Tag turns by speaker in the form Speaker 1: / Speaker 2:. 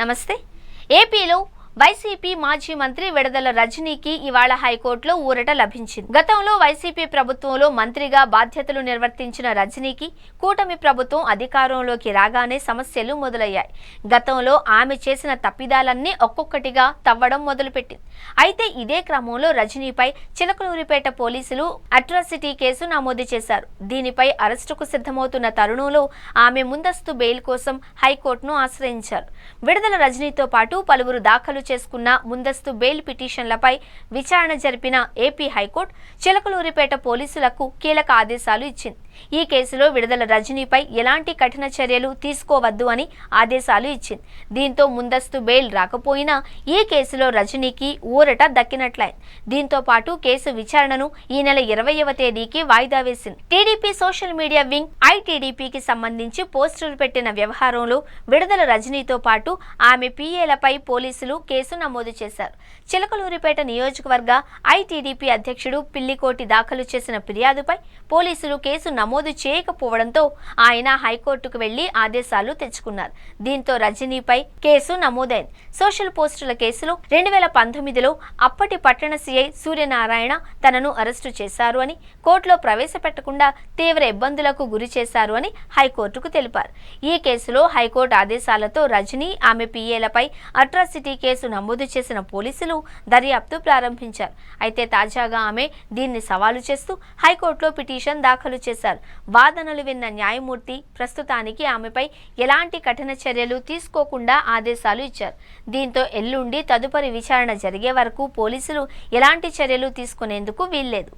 Speaker 1: నమస్తే. ఏపీలో వైసీపీ మాజీ మంత్రి విడదల రజనీకి ఇవాళ హైకోర్టులో ఊరట లభించింది. గతంలో వైసీపీ ప్రభుత్వంలో మంత్రిగా బాధ్యతలు నిర్వర్తించిన రజనీకి కూటమి ప్రభుత్వం అధికారంలోకి రాగానే సమస్యలు మొదలయ్యాయి. గతంలో ఆమె చేసిన తప్పిదాలన్నీ ఒక్కొక్కటిగా తవ్వడం మొదలుపెట్టింది. అయితే ఇదే క్రమంలో రజనీపై చిలకలూరిపేట పోలీసులు అట్రాసిటీ కేసు నమోదు చేశారు. దీనిపై అరెస్టుకు సిద్ధమవుతున్న తరుణంలో ఆమె ముందస్తు బెయిల్ కోసం హైకోర్టును ఆశ్రయించారు. విడదల రజనీతో పాటు పలువురు దాఖలు చేసుకున్న ముందస్తు బెయిల్ పిటిషన్లపై విచారణ జరిపిన ఏపీ హైకోర్టు చిలకలూరిపేట పోలీసులకు కీలక ఆదేశాలు ఇచ్చింది. ఈ కేసులో విడదల రజనీపై ఎలాంటి కఠిన చర్యలు తీసుకోవద్దు అని ఆదేశాలు ఇచ్చింది. దీంతో ముందస్తు బెయిల్ రాకపోయినా ఈ కేసులో రజనీకి ఊరట దక్కినట్లయింది. దీంతో పాటు కేసు విచారణను ఈ నెల 20వ తేదీకి వాయిదా వేసింది. టీడీపీ సోషల్ మీడియా వింగ్ ఐటీడీపీకి సంబంధించి పోస్టులు పెట్టిన వ్యవహారంలో విడదల రజనీతో పాటు ఆమె పీఏలపై పోలీసులు కేసు నమోదు చేశారు. చిలకలూరిపేట నియోజకవర్గ ఐటీడీపీ అధ్యక్షుడు పిల్లికోటి దాఖలు చేసిన ఫిర్యాదుపై పోలీసులు కేసు నమోదు చేయకపోవడంతో ఆయన హైకోర్టుకు వెళ్లి ఆదేశాలు తెచ్చుకున్నారు. దీంతో రజనీపై కేసు నమోదైంది. సోషల్ పోస్టుల కేసులో 2019లో అప్పటి పట్టణ సీఐ సూర్యనారాయణ తనను అరెస్టు చేశారు అని, కోర్టులో ప్రవేశపెట్టకుండా తీవ్ర ఇబ్బందులకు గురి చేశారు అని హైకోర్టుకు తెలిపారు. ఈ కేసులో హైకోర్టు ఆదేశాలతో రజనీ, ఆమె పీఏలపై అట్రాసిటీ కేసు నమోదు చేసిన పోలీసులు దర్యాప్తు ప్రారంభించారు. అయితే తాజాగా ఆమె దీన్ని సవాలు చేస్తూ హైకోర్టులో పిటిషన్ దాఖలు చేశారు. వాదనలు విన్న న్యాయమూర్తి ప్రస్తుతానికి ఆమెపై ఎలాంటి కఠిన చర్యలు తీసుకోకుండా ఆదేశాలు ఇచ్చారు. దీంతో ఎల్లుండి తదుపరి విచారణ జరిగే వరకు పోలీసులు ఎలాంటి చర్యలు తీసుకునేందుకు వీల్లేదు.